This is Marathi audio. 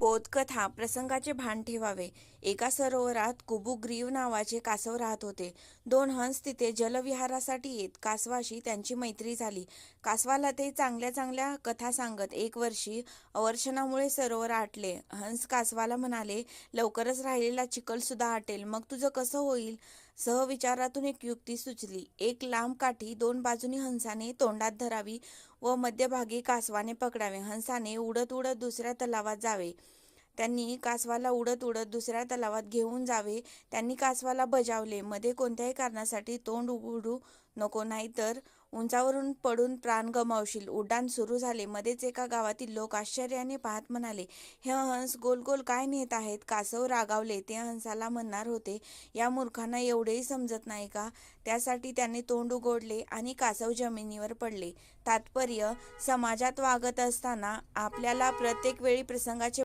बोधकथा प्रसंगाचे भान ठेवावे. एका सरोवरात कुबुग्रीव नावाचे कासव राहत होते. दोन हंस तिथे जलविहारासाठी येत. कासवाशी त्यांची मैत्री झाली. कासवाला ते चांगल्या चांगल्या कथा सांगत. एक वर्षी अवर्षणामुळे सरोवर आटले. हंस कासवाला म्हणाले, लवकरच राहिलेला चिखल सुद्धा आटेल, मग तुझं कसं होईल? सहविचारातून एक युक्ती सुचली. एक लांब काठी दोन बाजूनी हंसाने तोंडात धरावी व मध्यभागी कासवाने पकडावे. हंसाने उडत उडत दुसऱ्या तलावात जावे. त्यांनी कासवाला उडत उडत दुसऱ्या तलावात घेऊन जावे. त्यांनी कासवाला बजावले, मध्ये कोणत्याही कारणासाठी तोंड उघडू नको, नाहीतर उंचावरून पडून प्राण गमावशील. उड्डाण सुरू झाले. मध्येच एका गावातील लोक आश्चर्याने पाहत म्हणाले, हे हंस गोल गोल काय नेत आहेत? कासव रागावले. ते हंसाला म्हणणार होते, या मूर्खांना एवढेही समजत नाही का? त्यासाठी त्याने तोंड उघडले आणि कासव जमिनीवर पडले. तात्पर्य: समाजात वागत असताना आपल्याला प्रत्येक वेळी प्रसंगाचे